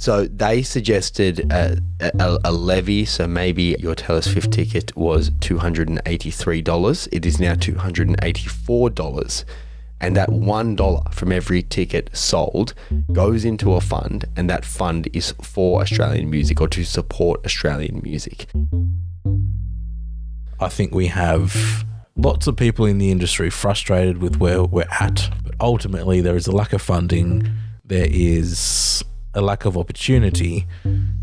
So they suggested a levy. So maybe your Taylor Swift ticket was $283. It is now $284. And that $1 from every ticket sold goes into a fund, and that fund is for Australian music, or to support Australian music. I think we have lots of people in the industry frustrated with where we're at, but ultimately there is a lack of funding, there is a lack of opportunity,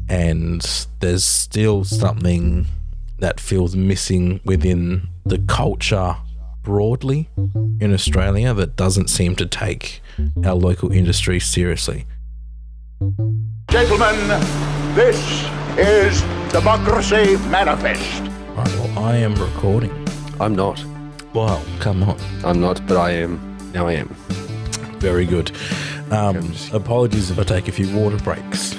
and there's still something that feels missing within the culture broadly in Australia that doesn't seem to take our local industry seriously. Gentlemen, this is Democracy Manifest. Right, well, I am recording. I'm not. Well, come on. I'm not, but I am. Now I am. Very good. Apologies if I take a few water breaks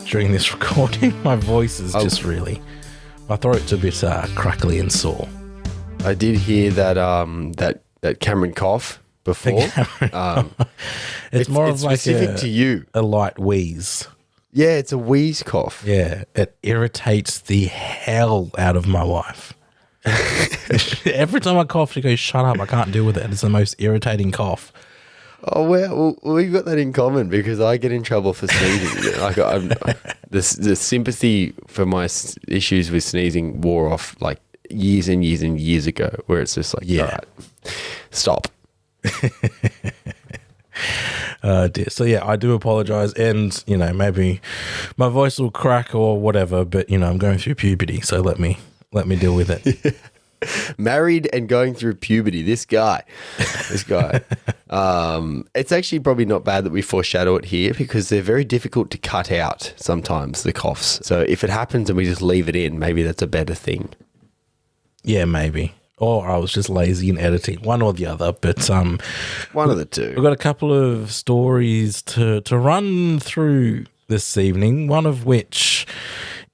during this recording. My voice is just really... My throat's a bit crackly and sore. I did hear that that Cameron cough before. It's more of like specific to you. A light wheeze. Yeah, it's a wheeze cough. Yeah, it irritates the hell out of my wife. Every time I cough, she goes, "Shut up, I can't deal with it." It's the most irritating cough. Oh, well, we've got that in common because I get in trouble for sneezing. Like the sympathy for my issues with sneezing wore off like years and years and years ago, where it's just like, all right, stop. Dear. So yeah, I do apologize, and maybe my voice will crack or whatever, but I'm going through puberty, so let me deal with it. Married and going through puberty, this guy. It's actually probably not bad that we foreshadow it here, because they're very difficult to cut out sometimes, the coughs. So if it happens and we just leave it in, maybe that's a better thing. Yeah, maybe. Or I was just lazy in editing, one or the other. But one of the two. We've got a couple of stories to run through this evening, one of which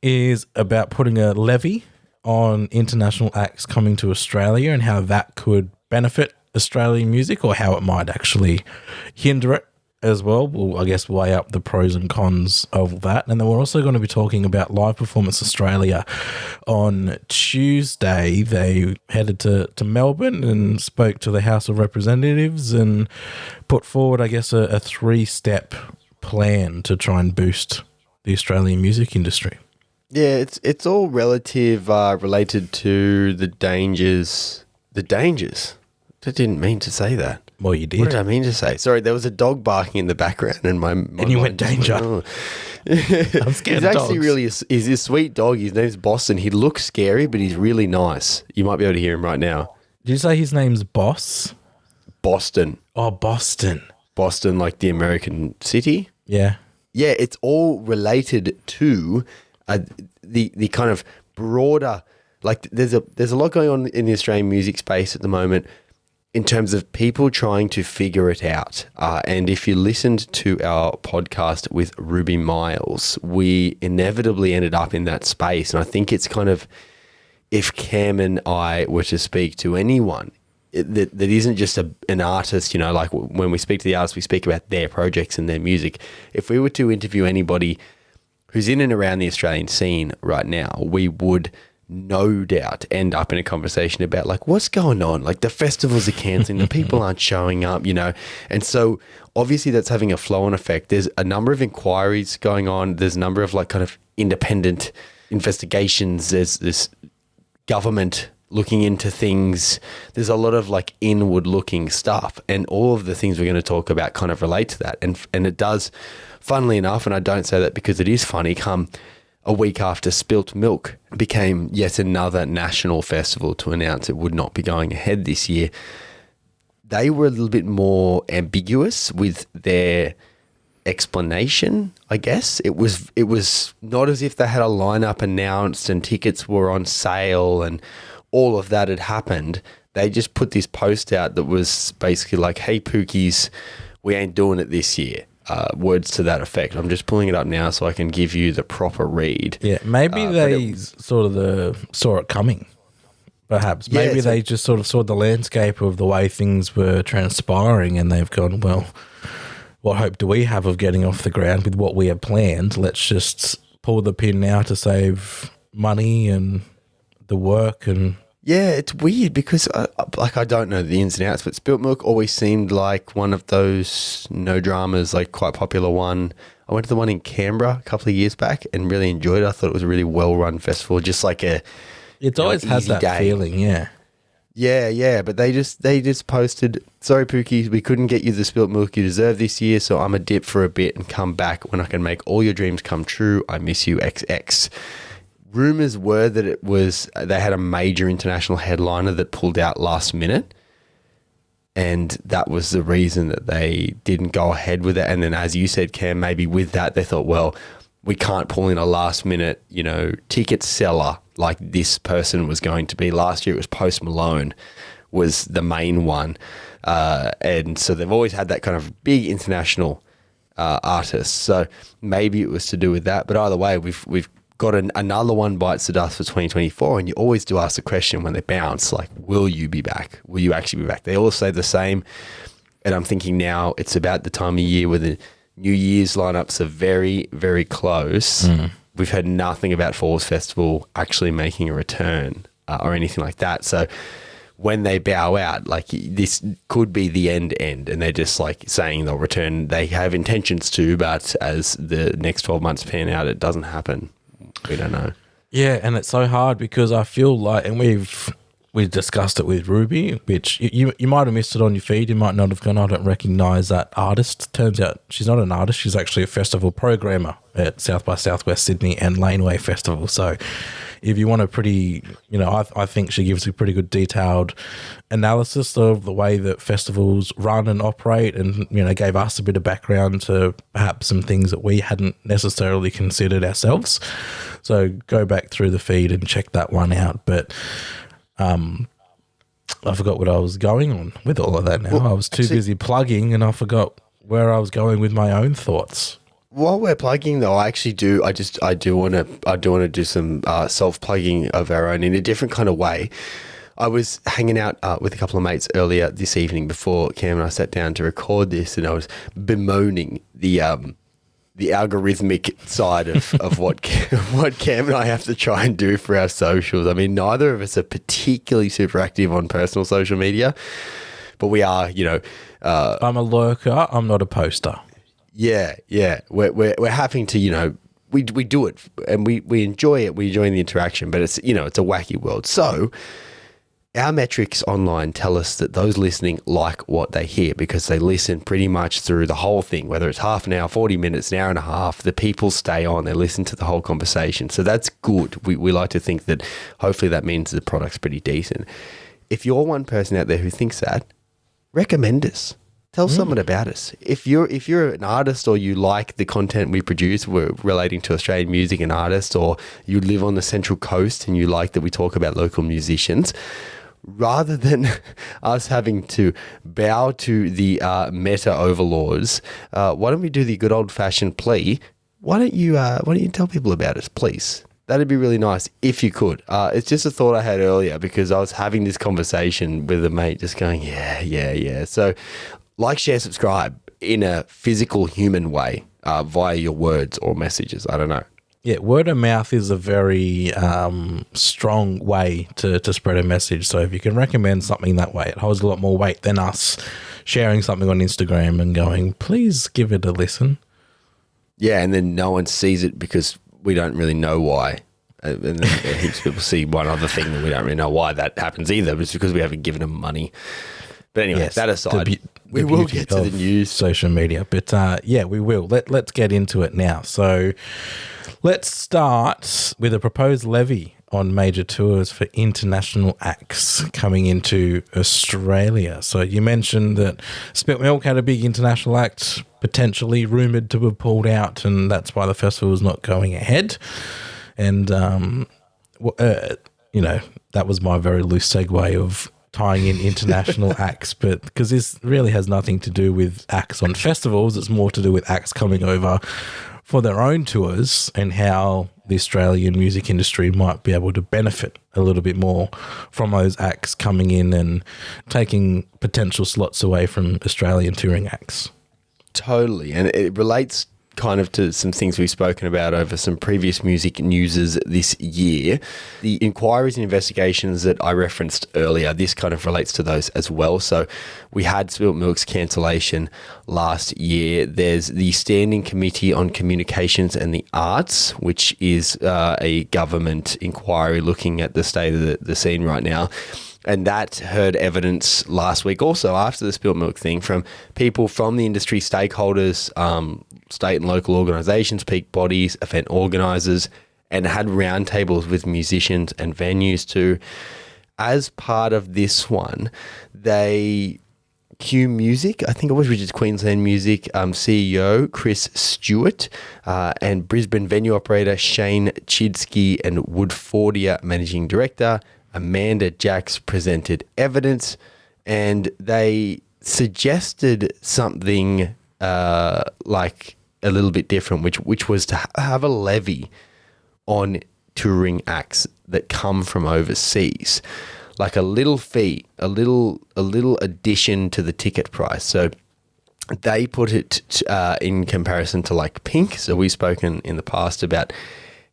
is about putting a levy on international acts coming to Australia and how that could benefit Australian music, or how it might actually hinder it as well. We'll, I guess, weigh up the pros and cons of that. And then we're also going to be talking about Live Performance Australia. On Tuesday, they headed to Melbourne and spoke to the House of Representatives and put forward, I guess, a 3-step plan to try and boost the Australian music industry. Yeah, it's all relative, related to the dangers. The dangers? I didn't mean to say that. Well, you did. What did I mean to say? Sorry, there was a dog barking in the background, and and you went danger. Oh. I'm scared of dogs. He's a sweet dog. His name's Boston. He looks scary, but he's really nice. You might be able to hear him right now. Did you say his name's Boss? Boston. Oh, Boston. Boston, like the American city. Yeah. Yeah, it's all related to the kind of broader, like there's a lot going on in the Australian music space at the moment, in terms of people trying to figure it out. And if you listened to our podcast with Ruby Miles, we inevitably ended up in that space. And I think it's kind of, if Cam and I were to speak to anyone that isn't just an artist, like when we speak to the artists, we speak about their projects and their music. If we were to interview anybody who's in and around the Australian scene right now, we would no doubt end up in a conversation about like what's going on, like the festivals are cancelling, the people aren't showing up, and so obviously that's having a flow-on effect. There's a number of inquiries going on. There's a number of like kind of independent investigations. There's this government looking into things. There's a lot of like inward looking stuff, and all of the things we're going to talk about kind of relate to that. And it does, funnily enough, and I don't say that because it is funny, come a week after Spilt Milk became yet another national festival to announce it would not be going ahead this year. They were a little bit more ambiguous with their explanation, I guess. It was not as if they had a lineup announced and tickets were on sale and all of that had happened. They just put this post out that was basically like, "Hey Pookies, we ain't doing it this year." Words to that effect. I'm just pulling it up now so I can give you the proper read. Yeah, maybe they saw it coming. Perhaps. Maybe they just sort of saw the landscape of the way things were transpiring and they've gone, well, what hope do we have of getting off the ground with what we have planned? Let's just pull the pin now to save money and the work. And yeah, it's weird because I don't know the ins and outs, but Spilt Milk always seemed like one of those no dramas, like quite popular one. I went to the one in Canberra a couple of years back and really enjoyed it. I thought it was a really well-run festival, just like it's always has that feeling, yeah. Yeah, but they just posted, sorry Pookie, we couldn't get you the Spilt Milk you deserve this year, so I'm a dip for a bit and come back when I can make all your dreams come true. I miss you XX. Rumours were that they had a major international headliner that pulled out last minute, and that was the reason that they didn't go ahead with it. And then, as you said, Cam, maybe with that they thought, well, we can't pull in a last minute, ticket seller like this person was going to be. Last year it was Post Malone was the main one. And so they've always had that kind of big international artist. So maybe it was to do with that. But either way, we've got another one bites the dust for 2024. And you always do ask the question when they bounce, like, will you be back? Will you actually be back? They all say the same. And I'm thinking now it's about the time of year where the New Year's lineups are very, very close. We've heard nothing about Falls Festival actually making a return or anything like that. So when they bow out, like this could be the end, and they're just like saying they'll return. They have intentions to, but as the next 12 months pan out, it doesn't happen. We don't know. Yeah, and it's so hard because I feel like, and we've discussed it with Ruby, which you might have missed it on your feed. You might not have gone, I don't recognise that artist. Turns out she's not an artist. She's actually a festival programmer at South by Southwest Sydney and Laneway Festival. So if you want a pretty, I think she gives a pretty good detailed analysis of the way that festivals run and operate, and, gave us a bit of background to perhaps some things that we hadn't necessarily considered ourselves. So go back through the feed and check that one out. But I forgot what I was going on with all of that now. I was too busy plugging and I forgot where I was going with my own thoughts. While we're plugging though, I do want to do some self-plugging of our own in a different kind of way. I was hanging out with a couple of mates earlier this evening before Cam and I sat down to record this, and I was bemoaning the algorithmic side of what Cam and I have to try and do for our socials. I mean, neither of us are particularly super active on personal social media, but we are, I'm a lurker. I'm not a poster. Yeah. We're having to, we do it and we enjoy it. We enjoy the interaction, but it's, it's a wacky world. So our metrics online tell us that those listening like what they hear because they listen pretty much through the whole thing, whether it's half an hour, 40 minutes, an hour and a half, the people stay on, they listen to the whole conversation. So that's good. We like to think that hopefully that means the product's pretty decent. If you're one person out there who thinks that, recommend us. Tell someone about us. If you're an artist or you like the content we produce, we're relating to Australian music and artists, or you live on the Central Coast and you like that we talk about local musicians, rather than us having to bow to the meta overlords, why don't we do the good old fashioned plea? Why don't you tell people about us, please? That'd be really nice if you could. It's just a thought I had earlier because I was having this conversation with a mate, just going, yeah. So, like, share, subscribe in a physical human way via your words or messages. I don't know. Yeah, word of mouth is a very strong way to spread a message. So if you can recommend something that way, it holds a lot more weight than us sharing something on Instagram and going, please give it a listen. Yeah, and then no one sees it because we don't really know why. And then heaps of people see one other thing and we don't really know why that happens either. It's because we haven't given them money. But anyway, yes, that aside, we will get to the news. Social media. But yeah, we will. Let's get into it now. So let's start with a proposed levy on major tours for international acts coming into Australia. So you mentioned that Spilt Milk had a big international act potentially rumoured to have pulled out, and that's why the festival is not going ahead. And, that was my very loose segue of tying in international acts, but because this really has nothing to do with acts on festivals, it's more to do with acts coming over for their own tours and how the Australian music industry might be able to benefit a little bit more from those acts coming in and taking potential slots away from Australian touring acts. Totally. And it relates kind of to some things we've spoken about over some previous music newses this year. The inquiries and investigations that I referenced earlier, this kind of relates to those as well. So we had Spilt Milk's cancellation last year. There's the Standing Committee on Communications and the Arts, which is a government inquiry looking at the state of the scene right now. And that heard evidence last week also after the Spilt Milk thing from people from the industry, stakeholders, state and local organisations, peak bodies, event organisers, and had roundtables with musicians and venues too. As part of this one, Q Music, I think it was, which is Queensland Music CEO Chris Stewart and Brisbane venue operator Shane Chidsky and Woodfordia managing director Amanda Jacks presented evidence, and they suggested something like a little bit different, which was to have a levy on touring acts that come from overseas, like a little fee, a little addition to the ticket price. So they put it in comparison to like Pink. So we've spoken in the past about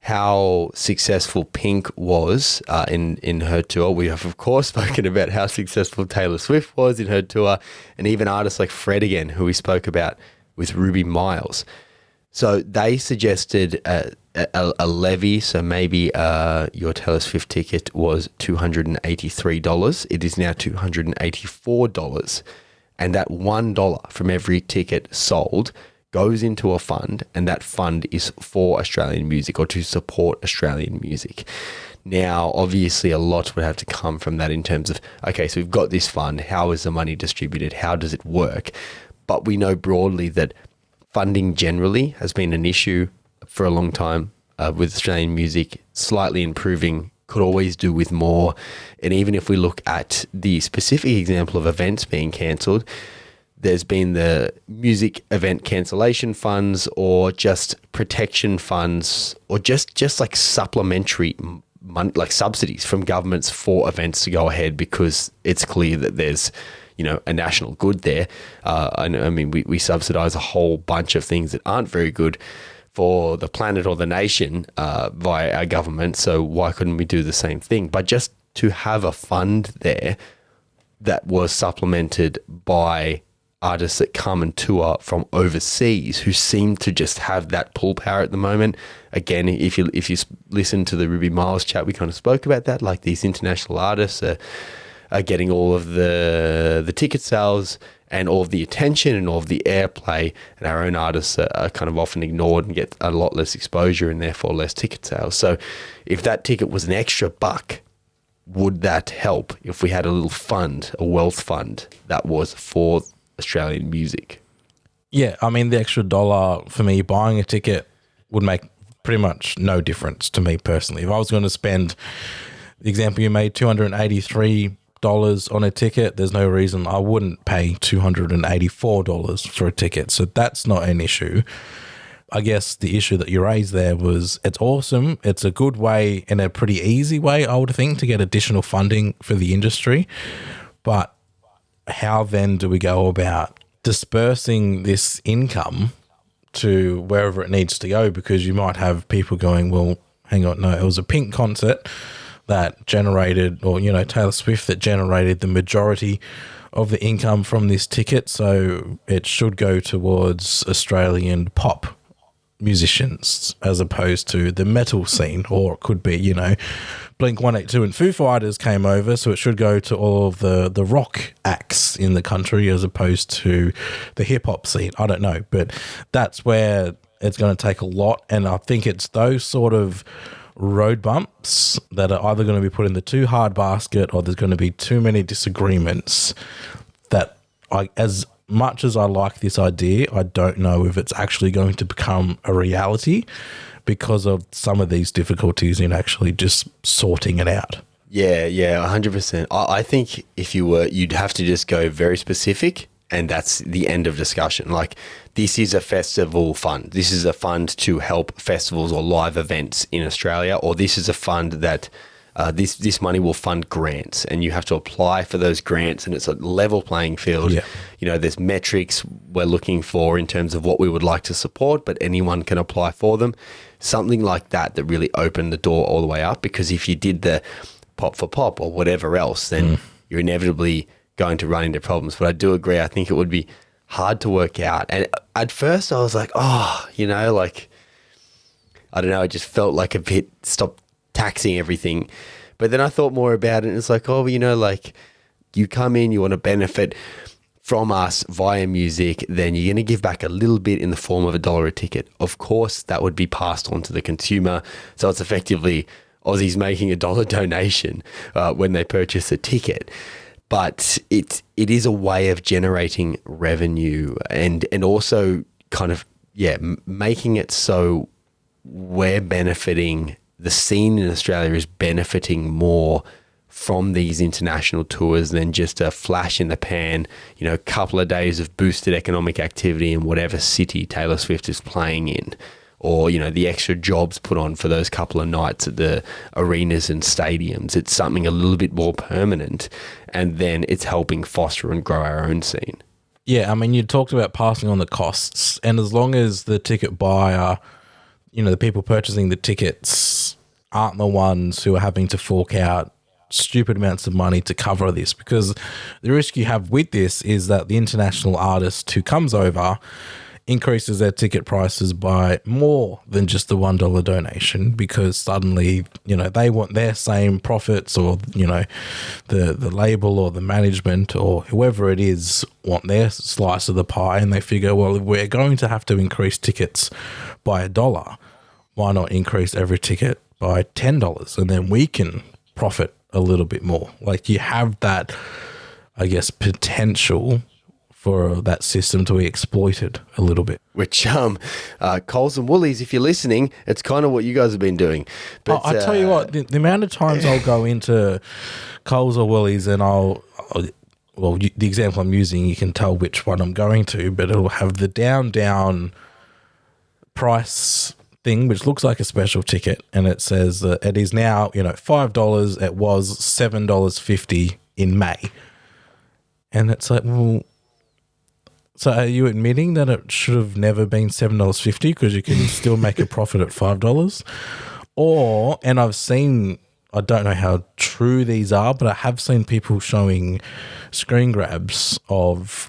how successful Pink was in her tour. We have, of course, spoken about how successful Taylor Swift was in her tour, and even artists like Fred again, who we spoke about with Ruby Miles. So they suggested a levy. So maybe your Taylor Swift ticket was $283. It is now $284. And that $1 from every ticket sold goes into a fund, and that fund is for Australian music or to support Australian music. Now, obviously, a lot would have to come from that in terms of, okay, so we've got this fund. How is the money distributed? How does it work? But we know broadly that funding generally has been an issue for a long time with Australian music, slightly improving, could always do with more. And even if we look at the specific example of events being cancelled, there's been the music event cancellation funds or just protection funds or just like supplementary money, like subsidies from governments for events to go ahead because it's clear that there's, a national good there. I mean, we subsidise a whole bunch of things that aren't very good for the planet or the nation via our government. So why couldn't we do the same thing? But just to have a fund there that was supplemented by artists that come and tour from overseas who seem to just have that pull power at the moment. Again, if you listen to the Ruby Miles chat, we kind of spoke about that, like these international artists are getting all of the ticket sales and all of the attention and all of the airplay, and our own artists are kind of often ignored and get a lot less exposure and therefore less ticket sales. So if that ticket was an extra buck, would that help if we had a little fund, a wealth fund that was for Australian music? Yeah, I mean, the extra $1 for me buying a ticket would make pretty much no difference to me personally. If I was going to spend, the example you made, $283 on a ticket, there's no reason I wouldn't pay $284 for a ticket. So that's not an issue. I guess the issue that you raised there was it's awesome. It's a good way and a pretty easy way, I would think, to get additional funding for the industry. But how then do we go about dispersing this income to wherever it needs to go? Because you might have people going, well, hang on, no, it was a Pink concert that generated, or, Taylor Swift that generated the majority of the income from this ticket. So it should go towards Australian pop musicians as opposed to the metal scene, or it could be, Blink-182 and Foo Fighters came over, so it should go to all of the rock acts in the country as opposed to the hip-hop scene. I don't know, but that's where it's going to take a lot, and I think it's those sort of road bumps that are either going to be put in the too hard basket or there's going to be too many disagreements that as much as I like this idea, I don't know if it's actually going to become a reality because of some of these difficulties in actually just sorting it out. Yeah, 100%. I think if you'd have to just go very specific, and that's the end of discussion. Like, this is a festival fund. This is a fund to help festivals or live events in Australia, or this is a fund that this money will fund grants, and you have to apply for those grants, and it's a level playing field. Yeah. You know, there's metrics we're looking for in terms of what we would like to support, but anyone can apply for them. Something like that really opened the door all the way up, because if you did the pop for pop or whatever else, then you're inevitably going to run into problems. But I do agree, I think it would be hard to work out. And at first I was like, oh, you know, like, I don't know, I just felt like a bit, stop taxing everything. But then I thought more about it, and it's like, oh, you know, like, you come in, you want to benefit from us via music, then you're going to give back a little bit in the form of $1 a ticket. Of course, that would be passed on to the consumer. So it's effectively Aussies making $1 donation when they purchase a ticket. But it is a way of generating revenue, and also kind of, making it so we're benefiting, the scene in Australia is benefiting more from these international tours than just a flash in the pan, you know, a couple of days of boosted economic activity in whatever city Taylor Swift is playing in, or, you know, the extra jobs put on for those couple of nights at the arenas and stadiums. It's something a little bit more permanent, and then it's helping foster and grow our own scene. Yeah, I mean, you talked about passing on the costs, and as long as the ticket buyer, you know, the people purchasing the tickets aren't the ones who are having to fork out stupid amounts of money to cover this, because the risk you have with this is that the international artist who comes over increases their ticket prices by more than just the $1 donation, because suddenly, you know, they want their same profits, or, you know, the label or the management or whoever it is want their slice of the pie, and they figure, well, if we're going to have to increase tickets by $1, why not increase every ticket by $10, and then we can profit a little bit more. Like, you have that, I guess, potential for that system to be exploited a little bit. Which, Coles and Woolies, if you're listening, it's kind of what you guys have been doing. But I tell you what, the amount of times I'll go into Coles or Woolies and the example I'm using, you can tell which one I'm going to, but it'll have the down price thing, which looks like a special ticket, and it says that it is now, you know, $5. It was $7.50 in May, and it's like, well, so are you admitting that it should have never been $7.50 because you can still make a profit at $5? Or, and I've seen, I don't know how true these are, but I have seen people showing screen grabs of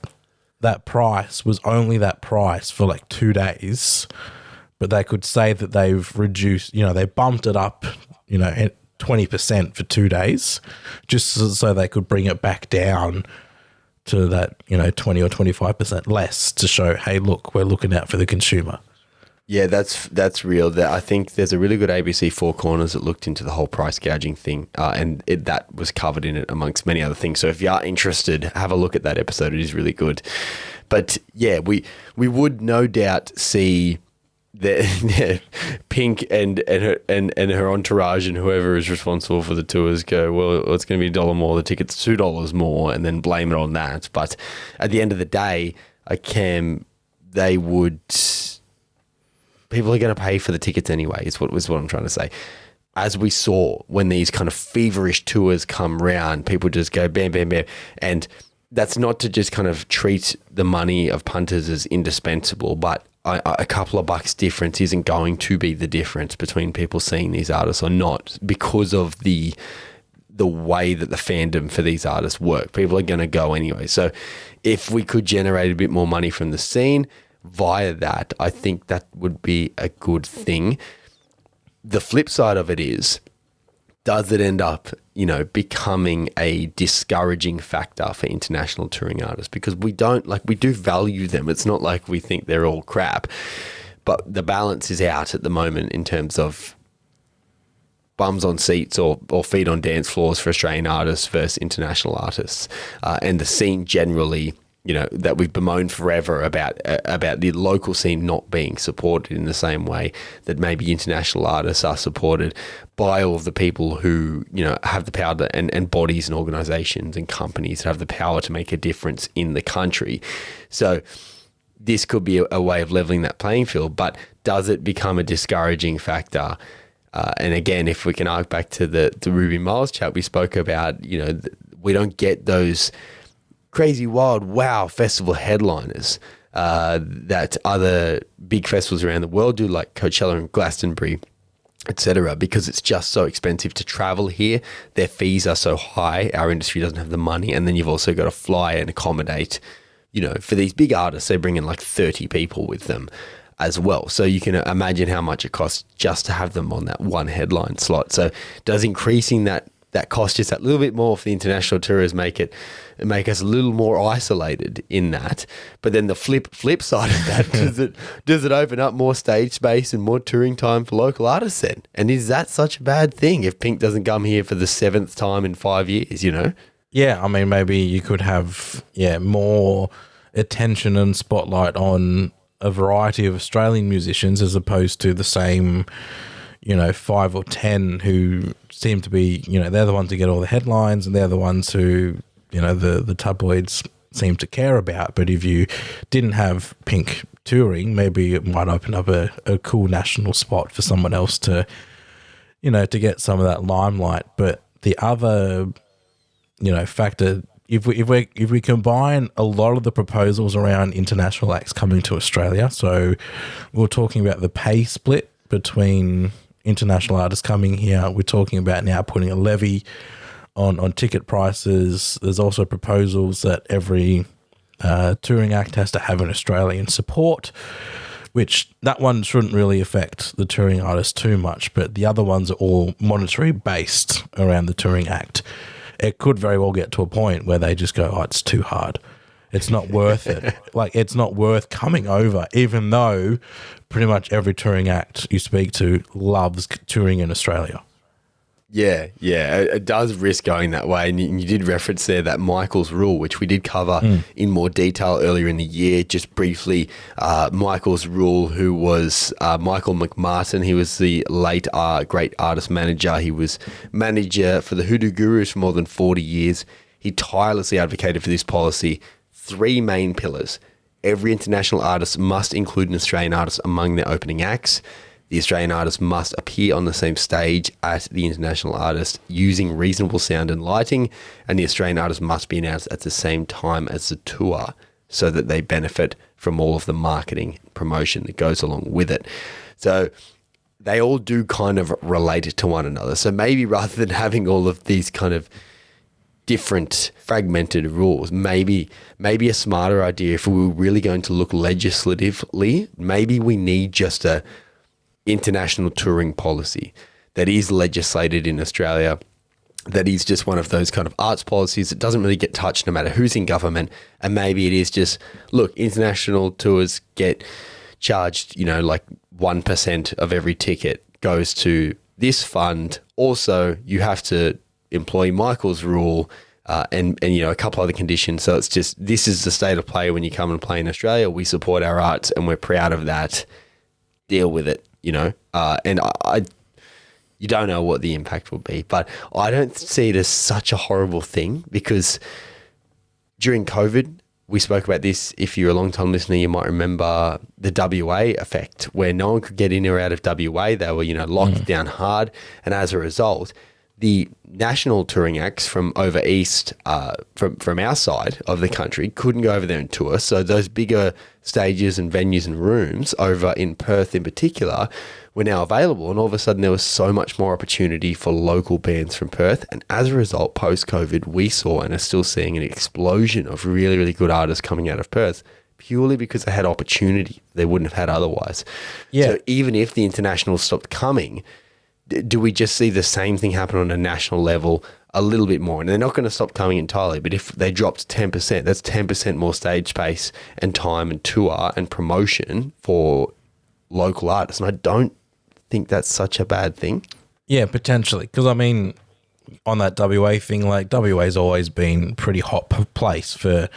that price was only that price for like 2 days. But they could say that they've reduced, you know, they bumped it up, you know, 20% for 2 days, just so they could bring it back down to that, you know, 20 or 25% less, to show, hey, look, we're looking out for the consumer. Yeah, that's real. I think there's a really good ABC Four Corners that looked into the whole price gouging thing, and that was covered in it amongst many other things. So if you are interested, have a look at that episode. It is really good. But yeah, we would no doubt see the Pink and her entourage and whoever is responsible for the tours go, well, it's going to be $1 more, the ticket's $2 more, and then blame it on that. But at the end of the day, people are going to pay for the tickets anyway, is what I'm trying to say. As we saw when these kind of feverish tours come round, people just go bam, bam, bam. And that's not to just kind of treat the money of punters as indispensable, but a couple of bucks difference isn't going to be the difference between people seeing these artists or not, because of the way that the fandom for these artists work. People are going to go anyway. So if we could generate a bit more money from the scene via that, I think that would be a good thing. The flip side of it is, does it end up, you know, becoming a discouraging factor for international touring artists? Because we do value them. It's not like we think they're all crap, but the balance is out at the moment in terms of bums on seats or feet on dance floors for Australian artists versus international artists. And the scene generally, you know, that we've bemoaned forever about the local scene not being supported in the same way that maybe international artists are supported by all of the people who, you know, have the power and bodies and organisations and companies that have the power to make a difference in the country. So this could be a way of levelling that playing field, but does it become a discouraging factor? And again, if we can arc back to the Ruby Miles chat we spoke about, we don't get those crazy wild wow festival headliners that other big festivals around the world do, like Coachella and Glastonbury, etc., because it's just so expensive to travel here. Their fees are so high. Our industry doesn't have the money. And then you've also got to fly and accommodate, for these big artists, they bring in like 30 people with them as well. So you can imagine how much it costs just to have them on that one headline slot. So does increasing that cost just that little bit more for the international tourists make us a little more isolated in that. But then the flip side of that, does it open up more stage space and more touring time for local artists then? And is that such a bad thing if Pink doesn't come here for the 7th time in 5 years, Yeah, I mean, maybe you could have more attention and spotlight on a variety of Australian musicians as opposed to the same 5 or 10 who seem to be, they're the ones who get all the headlines and they're the ones who, the tabloids seem to care about. But if you didn't have Pink touring, maybe it might open up a cool national spot for someone else to, to get some of that limelight. But the other, factor, if we combine a lot of the proposals around international acts coming to Australia, so we're talking about the pay split between international artists coming here. We're talking about now putting a levy on ticket prices. There's also proposals that every touring act has to have an Australian support, which that one shouldn't really affect the touring artists too much, but the other ones are all monetary based around the touring act. It could very well get to a point where they just go, oh, it's too hard. It's not worth it. It's not worth coming over, even though pretty much every touring act you speak to loves touring in Australia. Yeah, it does risk going that way. And you did reference there that Michael's rule, which we did cover in more detail earlier in the year. Just briefly, Michael's rule, who was Michael McMartin. He was the late great artist manager. He was manager for the Hoodoo Gurus for more than 40 years. He tirelessly advocated for this policy. 3 main pillars. Every international artist must include an Australian artist among their opening acts. The Australian artist must appear on the same stage as the international artist using reasonable sound and lighting, and the Australian artist must be announced at the same time as the tour so that they benefit from all of the marketing promotion that goes along with it. So they all do kind of relate to one another. So maybe rather than having all of these kind of different fragmented rules, maybe a smarter idea, if we were really going to look legislatively, maybe we need just a international touring policy that is legislated in Australia, that is just one of those kind of arts policies that doesn't really get touched no matter who's in government. And maybe it is just, look, international tours get charged, like 1% of every ticket goes to this fund. Also, you have to employ Michael's rule and a couple other conditions. So it's just, this is the state of play when you come and play in Australia. We support our arts and we're proud of that. Deal with it, and you don't know what the impact will be, but I don't see it as such a horrible thing, because during COVID, we spoke about this. If you're a long time listener, you might remember the WA effect, where no one could get in or out of WA. They were, locked down hard. And as a result, the national touring acts from over east, from our side of the country, couldn't go over there and tour. So those bigger stages and venues and rooms over in Perth in particular were now available. And all of a sudden there was so much more opportunity for local bands from Perth. And as a result, post-COVID, we saw and are still seeing an explosion of really, really good artists coming out of Perth, purely because they had opportunity they wouldn't have had otherwise. Yeah. So even if the internationals stopped coming, do we just see the same thing happen on a national level a little bit more? And they're not going to stop coming entirely, but if they dropped 10%, that's 10% more stage space and time and tour and promotion for local artists. And I don't think that's such a bad thing. Yeah, potentially. Because, I mean, on that WA thing, WA's always been pretty hot place for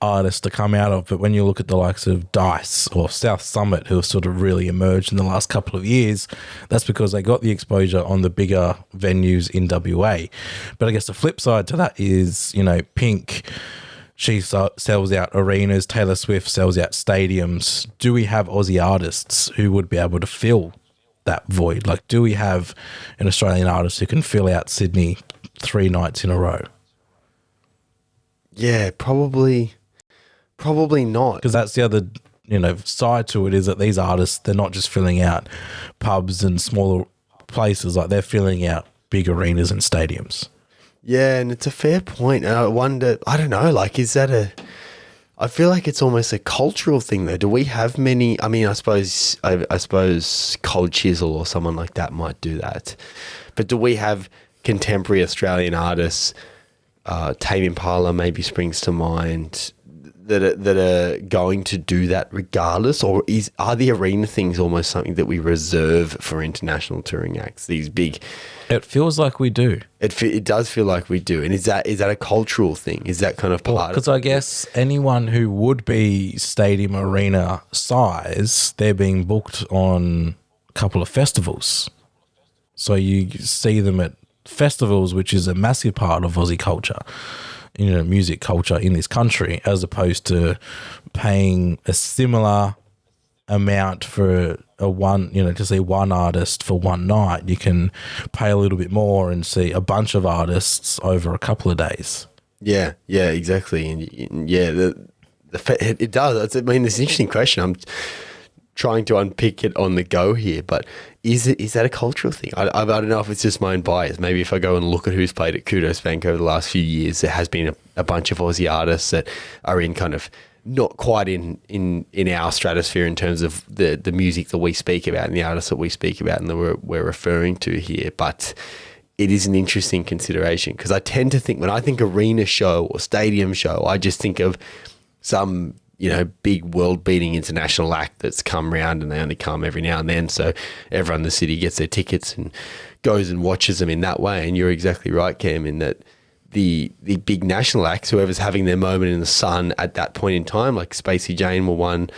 artists to come out of. But when you look at the likes of Dice or South Summit, who have sort of really emerged in the last couple of years, that's because they got the exposure on the bigger venues in WA. But I guess the flip side to that is, Pink, she sells out arenas, Taylor Swift sells out stadiums. Do we have Aussie artists who would be able to fill that void? Like, do we have an Australian artist who can fill out Sydney 3 nights in a row? Yeah, probably not. Because that's the other, side to it, is that these artists, they're not just filling out pubs and smaller places, like they're filling out big arenas and stadiums. Yeah, and it's a fair point. And I wonder, I don't know, like, I feel like it's almost a cultural thing though. Do we have many, I mean, I suppose Cold Chisel or someone like that might do that. But do we have contemporary Australian artists, Tame Impala maybe springs to mind, that are going to do that regardless? Or are the arena things almost something that we reserve for international touring acts, these big... It feels like we do. It does feel like we do. And is that a cultural thing? Is that kind of part of it? Because I guess anyone who would be stadium arena size, they're being booked on a couple of festivals. So you see them at festivals, which is a massive part of Aussie culture, music culture in this country, as opposed to paying a similar amount for to see one artist for one night. You can pay a little bit more and see a bunch of artists over a couple of days. Yeah, exactly. And yeah, it does. I mean, it's an interesting question. I'm trying to unpick it on the go here, but is that a cultural thing? I don't know if it's just my own bias. Maybe if I go and look at who's played at Kudos Bank over the last few years, there has been a bunch of Aussie artists that are in kind of not quite in our stratosphere in terms of the music that we speak about and the artists that we speak about and that we're referring to here. But it is an interesting consideration, because I tend to think, when I think arena show or stadium show, I just think of some, big world-beating international act that's come round, and they only come every now and then. So everyone in the city gets their tickets and goes and watches them in that way. And you're exactly right, Cam, in that the big national acts, whoever's having their moment in the sun at that point in time, like Spacey Jane were one,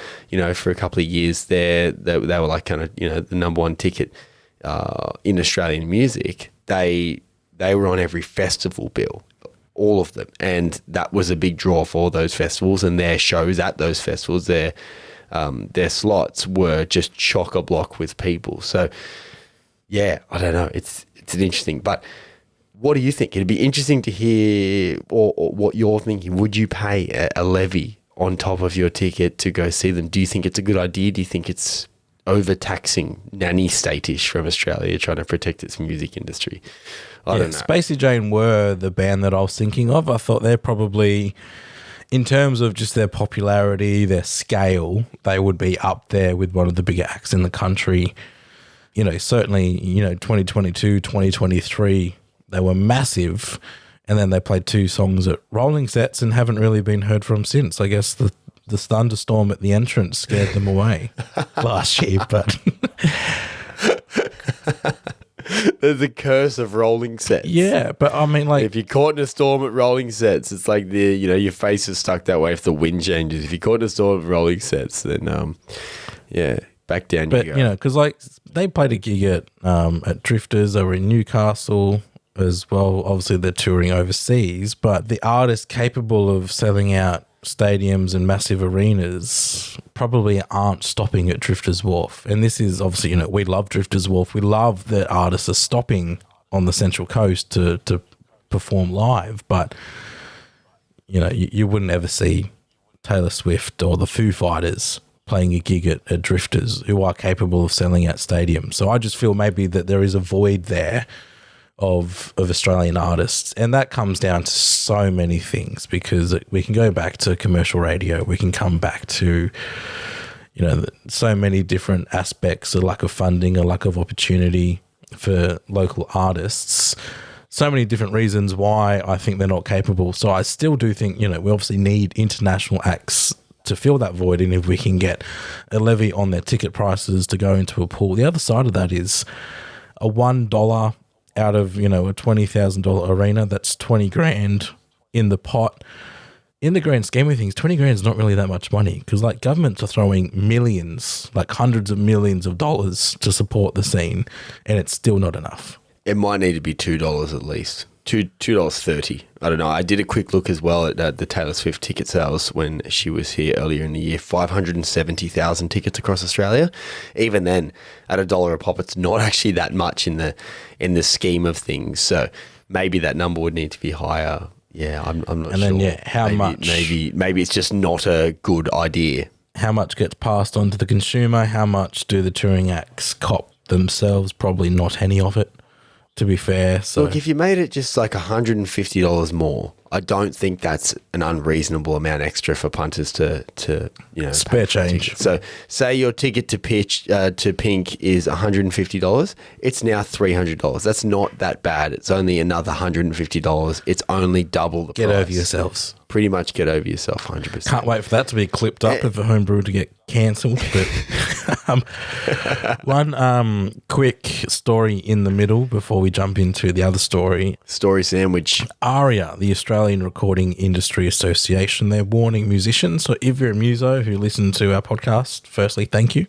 for a couple of years there, they were like kind of, the number one ticket in Australian music. They were on every festival bill, all of them. And that was a big draw for all those festivals, and their shows at those festivals, their slots were just chock-a-block with people. So yeah, I don't know. It's an interesting, but what do you think? It'd be interesting to hear or what you're thinking. Would you pay a levy on top of your ticket to go see them? Do you think it's a good idea? Do you think it's overtaxing, nanny state-ish from Australia trying to protect its music industry? I don't know. Spacey Jane were the band that I was thinking of. I thought they're probably, in terms of just their popularity, their scale, they would be up there with one of the bigger acts in the country. Certainly, 2022, 2023, they were massive, and then they played 2 songs at rolling sets and haven't really been heard from since. I guess the thunderstorm at the entrance scared them away last year, but... There's a curse of rolling sets. Yeah, but I mean, like... If you're caught in a storm at rolling sets, it's like your face is stuck that way if the wind changes. If you're caught in a storm at rolling sets, then, back down you go. But, because, like, they played a gig at Drifters. They were in Newcastle as well. Obviously, they're touring overseas, but the artists capable of selling out stadiums and massive arenas probably aren't stopping at Drifters Wharf. And this is obviously, we love Drifters Wharf. We love that artists are stopping on the Central Coast to perform live, but you wouldn't ever see Taylor Swift or the Foo Fighters playing a gig at Drifters, who are capable of selling out stadiums. So I just feel maybe that there is a void there of Australian artists, and that comes down to so many things, because we can go back to commercial radio, we can come back to so many different aspects, a lack of funding, a lack of opportunity for local artists, so many different reasons why I think they're not capable. So I still do think we obviously need international acts to fill that void, and if we can get a levy on their ticket prices to go into a pool. The other side of that is a $1 out of, a $20,000 arena, that's 20 grand in the pot. In the grand scheme of things, 20 grand is not really that much money, because like governments are throwing millions, like hundreds of millions of dollars to support the scene, and it's still not enough. It might need to be $2 at least. $2.30. I don't know. I did a quick look as well at the Taylor Swift ticket sales when she was here earlier in the year. 570,000 tickets across Australia. Even then, at $1 a pop, it's not actually that much in the scheme of things. So maybe that number would need to be higher. Yeah, I'm not sure. And then, how much? Maybe it's just not a good idea. How much gets passed on to the consumer? How much do the touring acts cop themselves? Probably not any of it, to be fair. So look, if you made it just like $150 more, I don't think that's an unreasonable amount extra for punters to spare change. So say your ticket to Pink is $150, it's now $300. That's not that bad. It's only another $150. It's only double the price. Get over yourselves. Pretty much get over yourself, 100%. Can't wait for that to be clipped up and for Homebrewed to get cancelled. But one quick story in the middle before we jump into the other story. Story sandwich. ARIA, the Australian Recording Industry Association, they're warning musicians. So if you're a muso who listen to our podcast, firstly, thank you.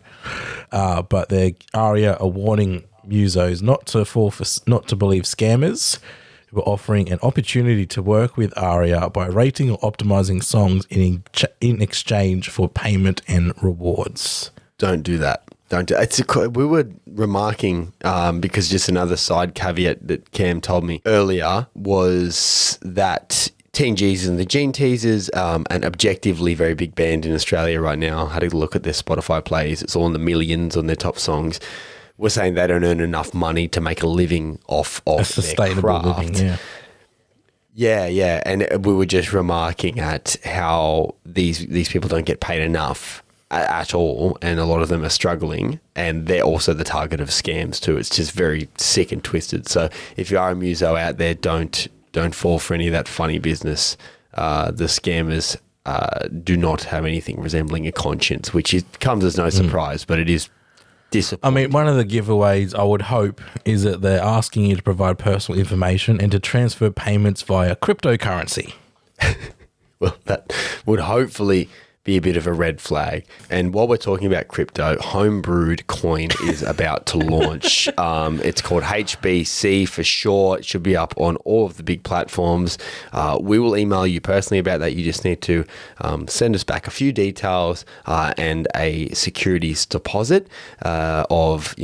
But ARIA are warning musos not to believe scammers who are offering an opportunity to work with ARIA by rating or optimizing songs in exchange for payment and rewards. Don't do that. We were remarking, because just another side caveat that Cam told me earlier was that Teen Jesus and the Gene Teasers, an objectively very big band in Australia right now, had a look at their Spotify plays. It's all in the millions on their top songs. We're saying they don't earn enough money to make a living off of a sustainable their craft. living, Yeah, and we were just remarking at how these people don't get paid enough at all, and a lot of them are struggling, and they're also the target of scams too. It's just very sick and twisted. So if you are a muso out there, don't fall for any of that funny business. The scammers do not have anything resembling a conscience, which comes as no surprise, but it is disappointing. I mean, one of the giveaways I would hope is that they're asking you to provide personal information and to transfer payments via cryptocurrency. Well, that would hopefully be a bit of a red flag. And while we're talking about crypto, Homebrewed coin is about to launch. It's called HBC for short. It should be up on all of the big platforms. We will email you personally about that. You just need to send us back a few details and a securities deposit of,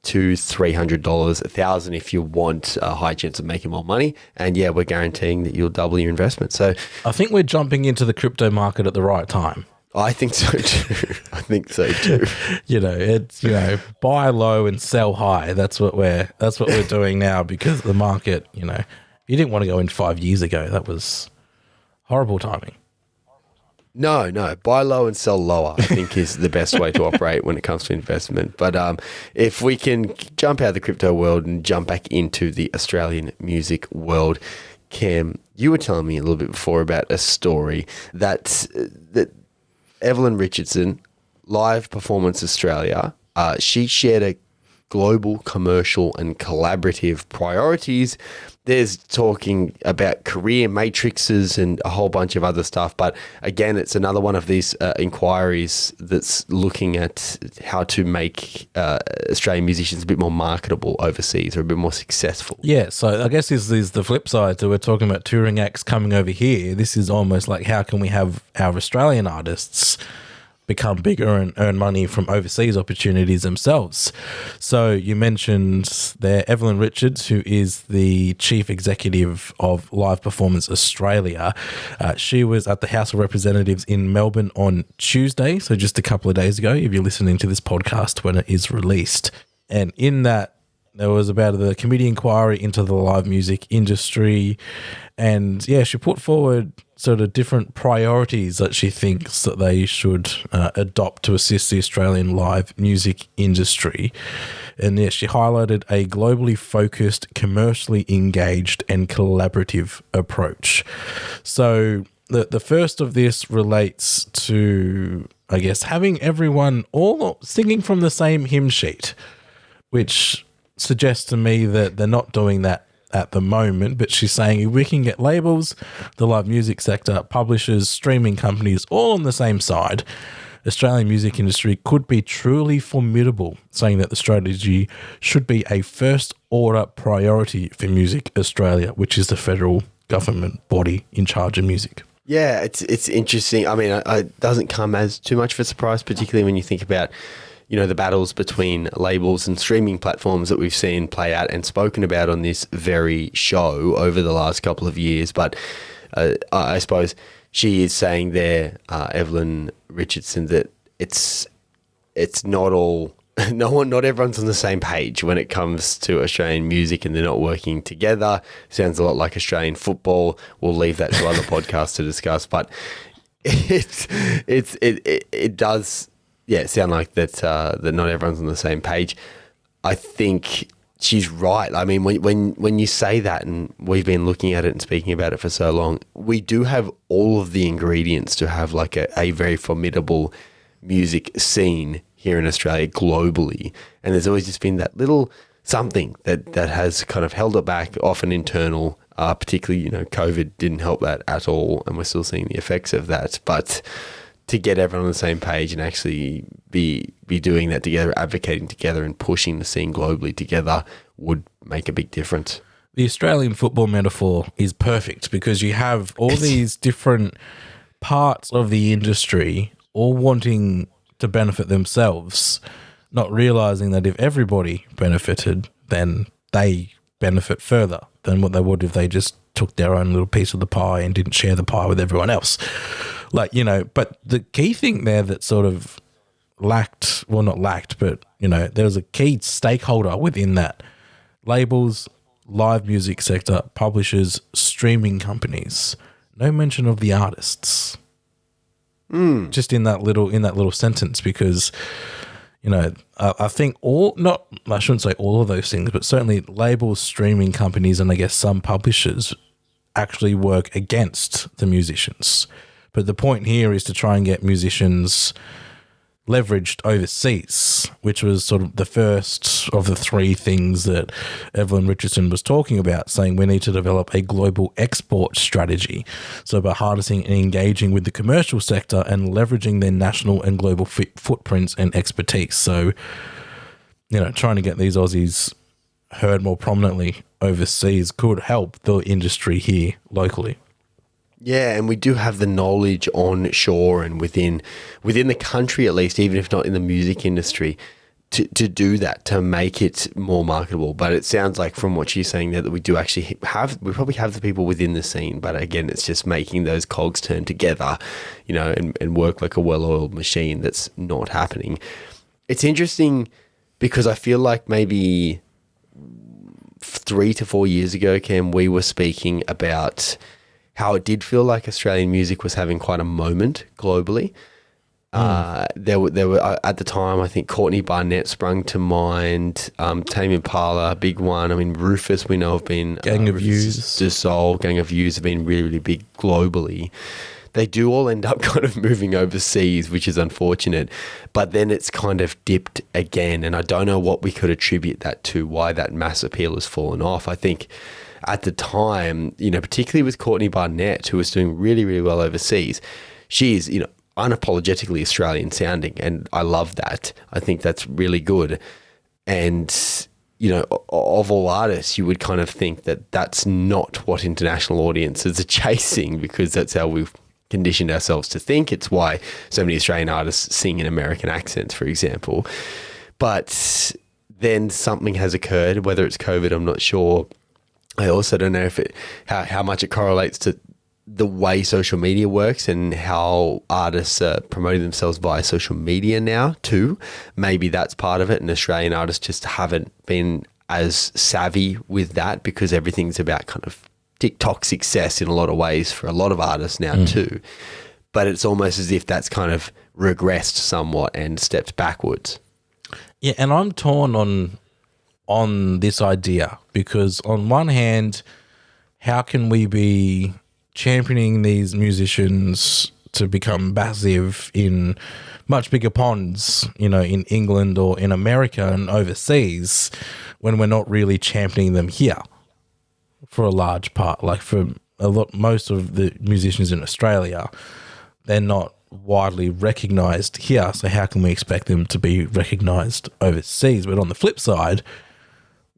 $200-$300, $1,000 if you want a high chance of making more money. And yeah, we're guaranteeing that you'll double your investment. So I think we're jumping into the crypto market at the right time. I think so too. It's buy low and sell high. That's what we're doing now, because the market, you didn't want to go in 5 years ago. That was horrible timing. No. Buy low and sell lower, I think, is the best way to operate when it comes to investment. But if we can jump out of the crypto world and jump back into the Australian music world, Cam, you were telling me a little bit before about a story that Evelyn Richardson, Live Performance Australia, she shared a global, commercial and collaborative priorities. There's talking about career matrices and a whole bunch of other stuff. But again, it's another one of these inquiries that's looking at how to make Australian musicians a bit more marketable overseas or a bit more successful. Yeah, so I guess this is the flip side. So we're talking about touring acts coming over here. This is almost like, how can we have our Australian artists become bigger and earn money from overseas opportunities themselves? So you mentioned there Evelyn Richards, who is the chief executive of Live Performance Australia. She was at the House of Representatives in Melbourne on Tuesday, so just a couple of days ago, if you're listening to this podcast when it is released. And in that, there was about the committee inquiry into the live music industry. And yeah, she put forward sort of different priorities that she thinks that they should adopt to assist the Australian live music industry. And yeah, she highlighted a globally focused, commercially engaged and collaborative approach. So the first of this relates to, I guess, having everyone all singing from the same hymn sheet, which suggests to me that they're not doing that at the moment. But she's saying if we can get labels, the live music sector, publishers, streaming companies all on the same side, Australian music industry could be truly formidable, saying that the strategy should be a first order priority for Music Australia, which is the federal government body in charge of music. Yeah, it's interesting. I mean, it doesn't come as too much of a surprise, particularly when you think about, the battles between labels and streaming platforms that we've seen play out and spoken about on this very show over the last couple of years. But I suppose she is saying there, Evelyn Richardson, that it's not all. Not everyone's on the same page when it comes to Australian music, and they're not working together. Sounds a lot like Australian football. We'll leave that to other podcasts to discuss, but it does, sound like that not everyone's on the same page. I think she's right. I mean, when you say that, and we've been looking at it and speaking about it for so long, we do have all of the ingredients to have like a very formidable music scene here in Australia globally, and there's always just been that little something that has kind of held it back, often internal, particularly COVID didn't help that at all, and we're still seeing the effects of that. But to get everyone on the same page and actually be doing that together, advocating together and pushing the scene globally together would make a big difference. The Australian football metaphor is perfect because you have all these different parts of the industry all wanting to benefit themselves, not realizing that if everybody benefited, then they benefit further than what they would if they just took their own little piece of the pie and didn't share the pie with everyone else. But the key thing there that sort of lacked, well, not lacked, but, there was a key stakeholder within that. Labels, live music sector, publishers, streaming companies. No mention of the artists. Just in that little sentence, because I think I shouldn't say all of those things, but certainly labels, streaming companies, and I guess some publishers actually work against the musicians. But the point here is to try and get musicians leveraged overseas, which was sort of the first of the three things that Evelyn Richardson was talking about, saying we need to develop a global export strategy. So by harnessing and engaging with the commercial sector and leveraging their national and global footprints and expertise. So, trying to get these Aussies heard more prominently overseas could help the industry here locally. Yeah, and we do have the knowledge on shore and within the country, at least, even if not in the music industry, to do that, to make it more marketable. But it sounds like from what she's saying there that we do actually we probably have the people within the scene. But again, it's just making those cogs turn together, and work like a well-oiled machine. That's not happening. It's interesting because I feel like maybe 3 to 4 years ago, Cam, we were speaking about how it did feel like Australian music was having quite a moment globally. There were at the time, I think Courtney Barnett sprung to mind, Tame Impala, a big one. I mean, Rufus, we know have been... Gang of Youths. Soul, Gang of Youths have been really, really big globally. They do all end up kind of moving overseas, which is unfortunate. But then it's kind of dipped again, and I don't know what we could attribute that to, why that mass appeal has fallen off. I think at the time, particularly with Courtney Barnett, who was doing really, really well overseas, she is, unapologetically Australian sounding, and I love that. I think that's really good. And, of all artists, you would kind of think that that's not what international audiences are chasing, because that's how we've conditioned ourselves to think. It's why so many Australian artists sing in American accents, for example. But then something has occurred, whether it's COVID, I'm not sure. I also don't know how much it correlates to the way social media works and how artists are promoting themselves via social media now too. Maybe that's part of it, and Australian artists just haven't been as savvy with that, because everything's about kind of TikTok success in a lot of ways for a lot of artists now too. But it's almost as if that's kind of regressed somewhat and stepped backwards. Yeah, and I'm torn on this idea, because on one hand, how can we be championing these musicians to become massive in much bigger ponds, in England or in America and overseas, when we're not really championing them here for a large part? Like for most of the musicians in Australia, they're not widely recognised here, so how can we expect them to be recognised overseas? But on the flip side,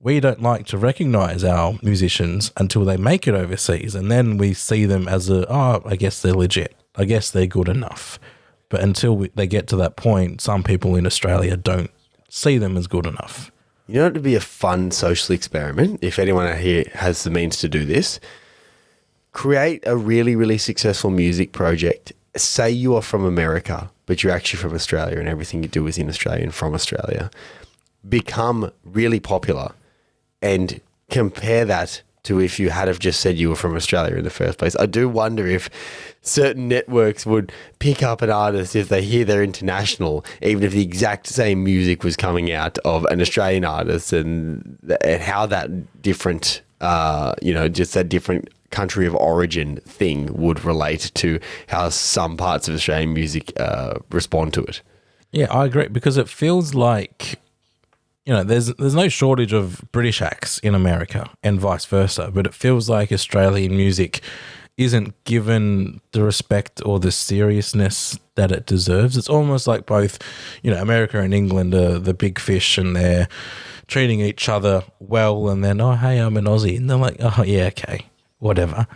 we don't like to recognize our musicians until they make it overseas, and then we see them as I guess they're legit. I guess they're good enough. But until they get to that point, some people in Australia don't see them as good enough. You know, it would be a fun social experiment, if anyone out here has the means to do this. Create a really, really successful music project. Say you are from America, but you're actually from Australia and everything you do is in Australia and from Australia. Become really popular and compare that to if you had have just said you were from Australia in the first place. I do wonder if certain networks would pick up an artist if they hear they're international, even if the exact same music was coming out of an Australian artist, and how that different, just that different country of origin thing would relate to how some parts of Australian music respond to it. Yeah, I agree, because it feels like, there's no shortage of British acts in America and vice versa, but it feels like Australian music isn't given the respect or the seriousness that it deserves. It's almost like both, America and England are the big fish and they're treating each other well, and then, oh, hey, I'm an Aussie. And they're like, oh, yeah, okay, whatever.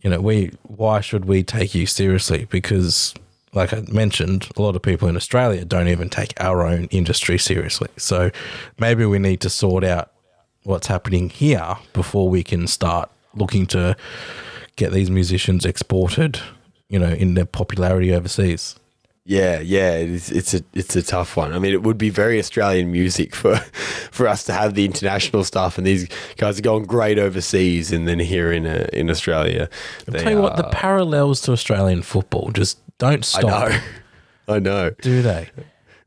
Why should we take you seriously? Because, like I mentioned, a lot of people in Australia don't even take our own industry seriously. So maybe we need to sort out what's happening here before we can start looking to get these musicians exported, in their popularity overseas. Yeah, it's a tough one. I mean, it would be very Australian music for us to have the international stuff, and these guys are going great overseas, and then here in Australia, I'll tell you what, the parallels to Australian football just don't stop. I know. Do they?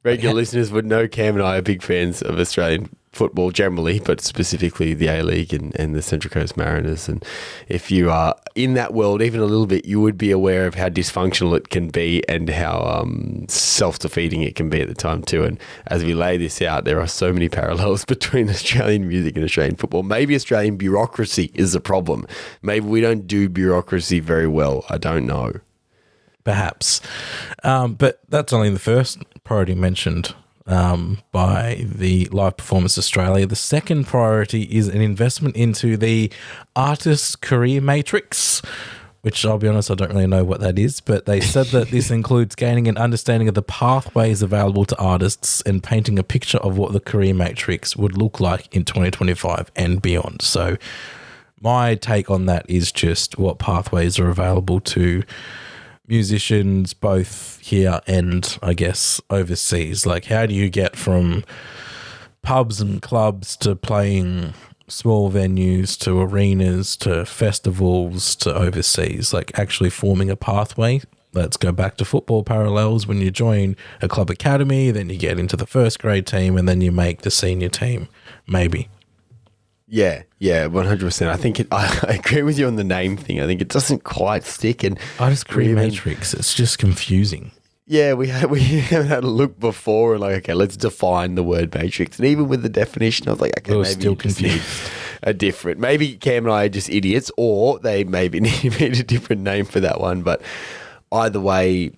Regular listeners would know Cam and I are big fans of Australian football generally, but specifically the A-League and the Central Coast Mariners. And if you are in that world even a little bit, you would be aware of how dysfunctional it can be and how self-defeating it can be at the time too. And as we lay this out, there are so many parallels between Australian music and Australian football. Maybe Australian bureaucracy is the problem. Maybe we don't do bureaucracy very well. I don't know. Perhaps. But that's only the first priority mentioned by the Live Performance Australia. The second priority is an investment into the Artist Career Matrix, which I'll be honest, I don't really know what that is, but they said that this includes gaining an understanding of the pathways available to artists and painting a picture of what the career matrix would look like in 2025 and beyond. So my take on that is just what pathways are available to musicians both here and I guess overseas. Like, how do you get from pubs and clubs to playing small venues to arenas to festivals to overseas? Like, actually forming a pathway. Let's go back to football parallels. When you join a club academy, then you get into the first grade team, and then you make the senior team, maybe. Yeah, 100%. I think I agree with you on the name thing. I think it doesn't quite stick. And Artist Career Matrix, it's just confusing. Yeah, we haven't had a look before and like, okay, let's define the word matrix. And even with the definition, I was like, okay, maybe still confused. A different. Maybe Cam and I are just idiots, or they maybe need a different name for that one. But either way,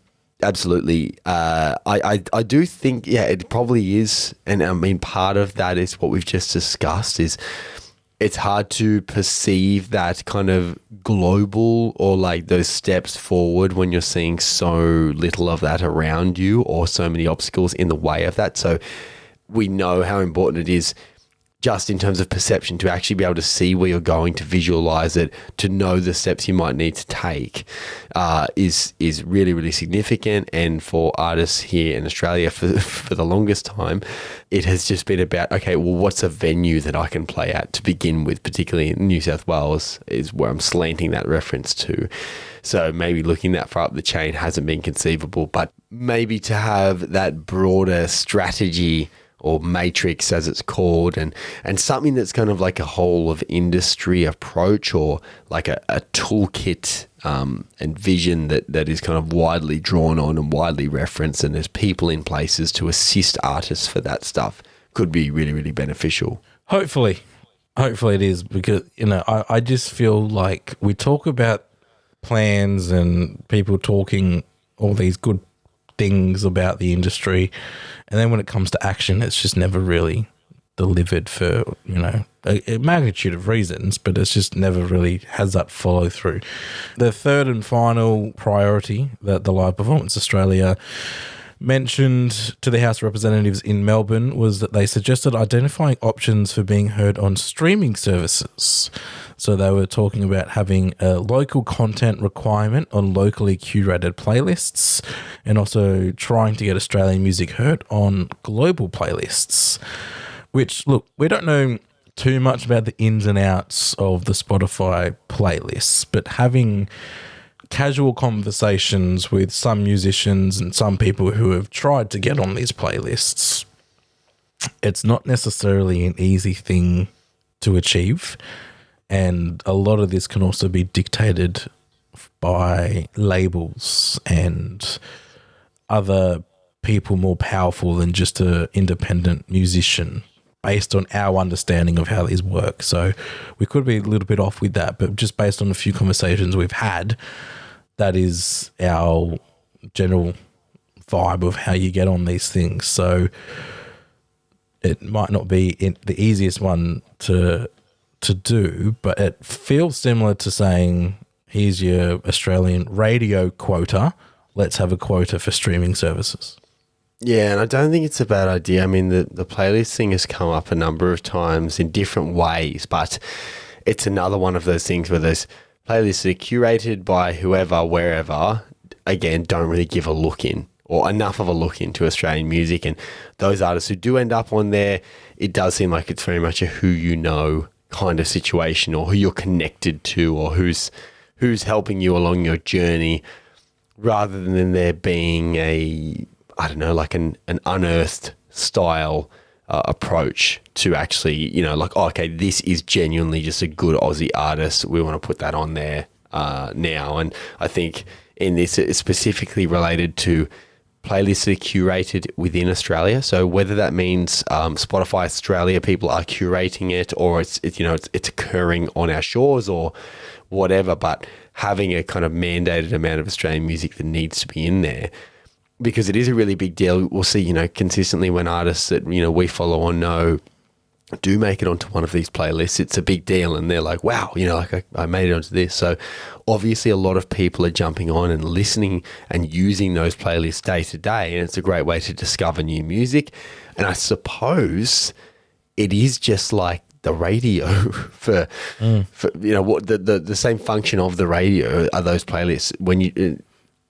absolutely. I do think, it probably is. And I mean, part of that is what we've just discussed is it's hard to perceive that kind of global or like those steps forward when you're seeing so little of that around you or so many obstacles in the way of that. So we know how important it is just in terms of perception to actually be able to see where you're going, to visualize it, to know the steps you might need to take is really, really significant. And for artists here in Australia for the longest time, it has just been about, okay, well, what's a venue that I can play at to begin with, particularly in New South Wales is where I'm slanting that reference to. So maybe looking that far up the chain hasn't been conceivable, but maybe to have that broader strategy or matrix as it's called, and something that's kind of like a whole of industry approach or like a toolkit and vision that is kind of widely drawn on and widely referenced, and there's people in places to assist artists for that stuff could be really, really beneficial. Hopefully it is, because, I just feel like we talk about plans and people talking all these good things about the industry, and then when it comes to action, it's just never really delivered for, a magnitude of reasons, but it's just never really has that follow through. The third and final priority that the Live Performance Australia mentioned to the House of Representatives in Melbourne was that they suggested identifying options for being heard on streaming services. So they were talking about having a local content requirement on locally curated playlists and also trying to get Australian music heard on global playlists, which, look, we don't know too much about the ins and outs of the Spotify playlists, but having casual conversations with some musicians and some people who have tried to get on these playlists, it's not necessarily an easy thing to achieve. And a lot of this can also be dictated by labels and other people more powerful than just an independent musician, based on our understanding of how these work. So we could be a little bit off with that, but just based on a few conversations we've had, that is our general vibe of how you get on these things. So it might not be the easiest one to do, but it feels similar to saying, here's your Australian radio quota, let's have a quota for streaming services. Yeah, and I don't think it's a bad idea. I mean, the playlist thing has come up a number of times in different ways, but it's another one of those things where those playlists that are curated by whoever, wherever, again, don't really give a look in, or enough of a look into Australian music. And those artists who do end up on there, it does seem like it's very much a who you know kind of situation, or who you're connected to, or who's helping you along your journey, rather than there being like an unearthed style approach to actually, okay, this is genuinely just a good Aussie artist. We want to put that on there now. And I think in this, it's specifically related to playlists that are curated within Australia. So whether that means Spotify Australia people are curating it, or it's occurring on our shores or whatever, but having a kind of mandated amount of Australian music that needs to be in there. Because it is a really big deal. We'll see, consistently when artists that, we follow or know do make it onto one of these playlists, it's a big deal. And they're like, wow, I made it onto this. So obviously a lot of people are jumping on and listening and using those playlists day to day. And it's a great way to discover new music. And I suppose it is just like the radio for what the same function of the radio are those playlists. When you...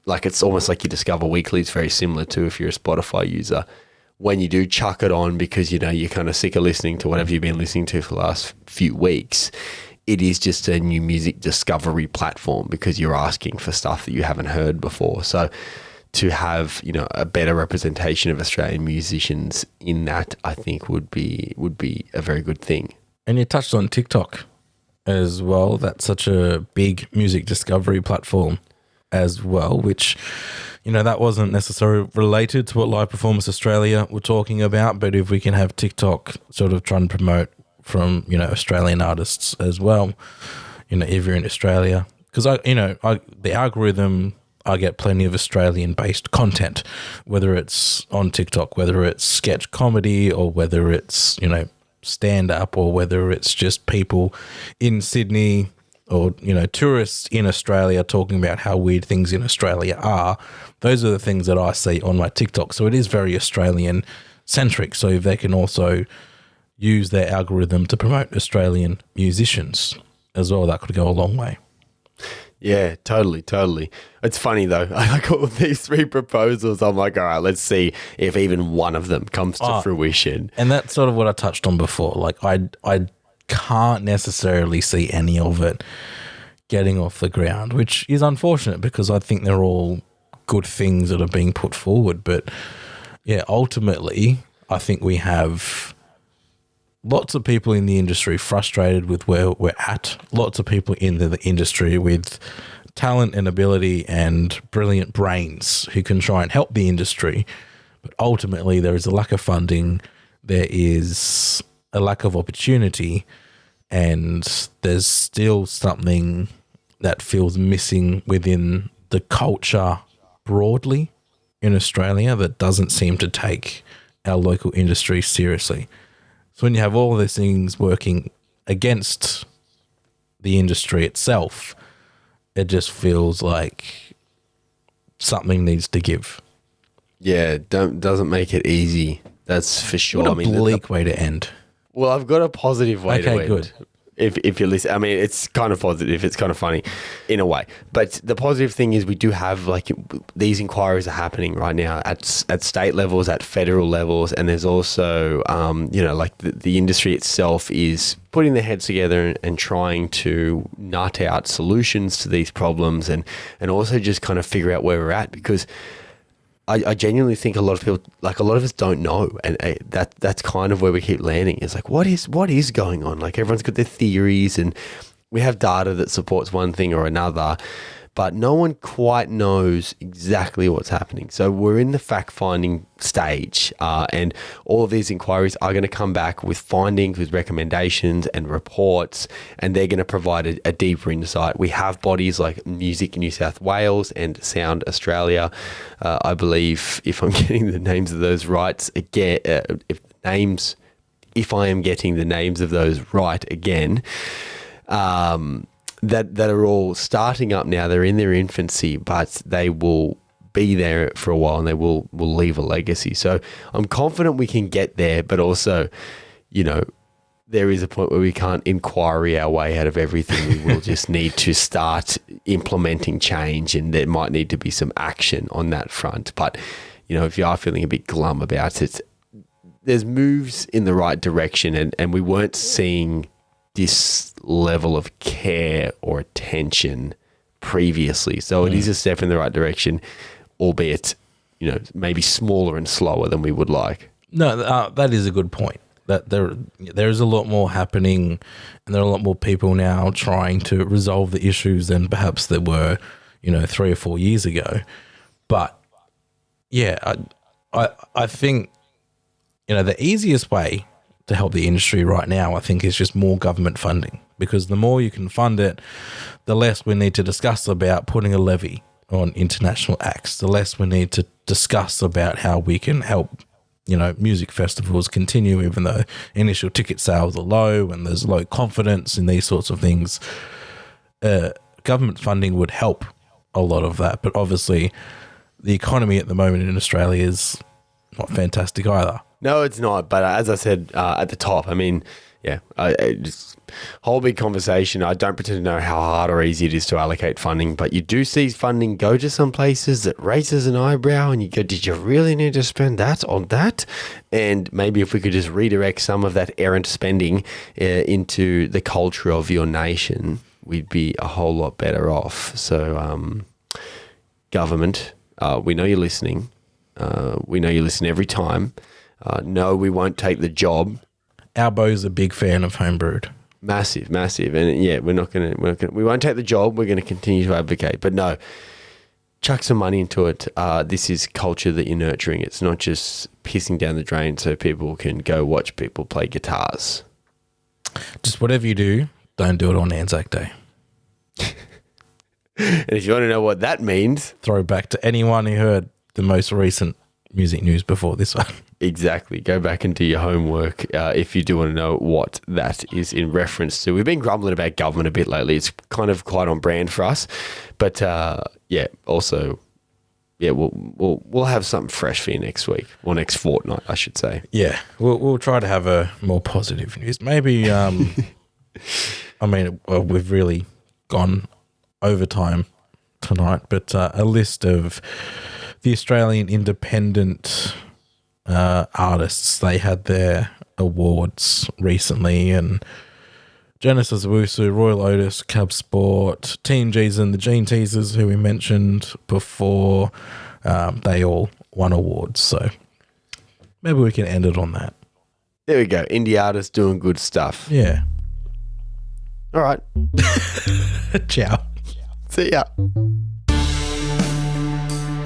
Like, it's almost like you discover weekly. It's very similar to if you're a Spotify user. When you do chuck it on because, you're kind of sick of listening to whatever you've been listening to for the last few weeks, it is just a new music discovery platform because you're asking for stuff that you haven't heard before. So to have, a better representation of Australian musicians in that, I think would be a very good thing. And you touched on TikTok as well. That's such a big music discovery platform as well, which, that wasn't necessarily related to what Live Performance Australia were talking about, but if we can have TikTok sort of trying to promote from, Australian artists as well, if you're in Australia, because the algorithm, I get plenty of Australian-based content, whether it's on TikTok, whether it's sketch comedy, or whether it's, stand-up, or whether it's just people in Sydney or, tourists in Australia talking about how weird things in Australia are. Those are the things that I see on my TikTok. So it is very Australian-centric. So if they can also use their algorithm to promote Australian musicians as well, that could go a long way. Yeah, totally. It's funny though. I got all these 3 proposals. I'm like, all right, let's see if even one of them comes to fruition. And that's sort of what I touched on before. Like, I can't necessarily see any of it getting off the ground, which is unfortunate because I think they're all good things that are being put forward. But yeah, ultimately, I think we have lots of people in the industry frustrated with where we're at, lots of people in the industry with talent and ability and brilliant brains who can try and help the industry. But ultimately, there is a lack of funding, there is a lack of opportunity, and there's still something that feels missing within the culture broadly in Australia that doesn't seem to take our local industry seriously. So when you have all these things working against the industry itself, it just feels like something needs to give. Yeah, doesn't make it easy. That's for sure. What a bleak way to end. Well, I've got a positive way to end. Okay, good. If you listen, I mean, it's kind of positive. It's kind of funny in a way. But the positive thing is we do have, like, these inquiries are happening right now at state levels, at federal levels. And there's also, like the industry itself is putting their heads together and trying to nut out solutions to these problems and also just kind of figure out where we're at, because I genuinely think a lot of people, like a lot of us don't know. And that's kind of where we keep landing. It's like, what is going on? Like, everyone's got their theories and we have data that supports one thing or another, but no one quite knows exactly what's happening. So we're in the fact-finding stage, and all of these inquiries are going to come back with findings, with recommendations and reports, and they're going to provide a deeper insight. We have bodies like Music New South Wales and Sound Australia. I believe, if I'm getting the names of those right again, if I am getting the names of those right again, that are all starting up now. They're in their infancy, but they will be there for a while and they will leave a legacy. So I'm confident we can get there, but also, there is a point where we can't inquiry our way out of everything. We will just need to start implementing change, and there might need to be some action on that front. But, if you are feeling a bit glum about it, there's moves in the right direction, and we weren't seeing this level of care or attention previously. So it is a step in the right direction, albeit, maybe smaller and slower than we would like. No, that is a good point. That there is a lot more happening, and there are a lot more people now trying to resolve the issues than perhaps there were, 3 or 4 years ago. But yeah, I think, the easiest way to help the industry right now, I think, is just more government funding, because the more you can fund it, the less we need to discuss about putting a levy on international acts, the less we need to discuss about how we can help, music festivals continue, even though initial ticket sales are low and there's low confidence in these sorts of things. Government funding would help a lot of that, but obviously the economy at the moment in Australia is not fantastic either. No, it's not. But as I said at the top, I mean, yeah, just whole big conversation. I don't pretend to know how hard or easy it is to allocate funding, but you do see funding go to some places that raises an eyebrow, and you go, did you really need to spend that on that? And maybe if we could just redirect some of that errant spending into the culture of your nation, we'd be a whole lot better off. So, government, we know you're listening. We know you listen every time. No, we won't take the job. Albo's a big fan of Homebrewed. Massive. And yeah, we won't take the job. We're going to continue to advocate, but no, chuck some money into it. This is culture that you're nurturing. It's not just pissing down the drain so people can go watch people play guitars. Just whatever you do, don't do it on Anzac Day. And if you want to know what that means, throw back to anyone who heard the most recent music news before this one. Exactly. Go back and do your homework if you do want to know what that is in reference to. We've been grumbling about government a bit lately. It's kind of quite on brand for us. But also, we'll have something fresh for you next week, or next fortnight, I should say. Yeah, we'll try to have a more positive news. Maybe, we've really gone overtime tonight, but a list of the Australian independent artists, they had their awards recently, and Genesis Owusu, Royal Otis, Cub Sport, Team G's and the Gene Teasers, who we mentioned before, they all won awards. So maybe we can end it on that. There we go. Indie artists doing good stuff. Yeah. All right. Ciao. See ya.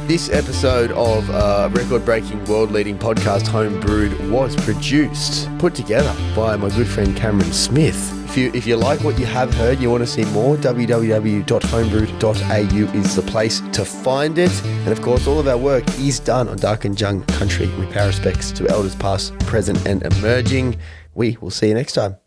This episode of record-breaking, world-leading podcast Homebrewed was produced, put together by my good friend Cameron Smith. If you like what you have heard, you want to see more, www.homebrewed.au is the place to find it. And of course, all of our work is done on Darkingjung country. We pay respects to elders past, present and emerging. we will see you next time.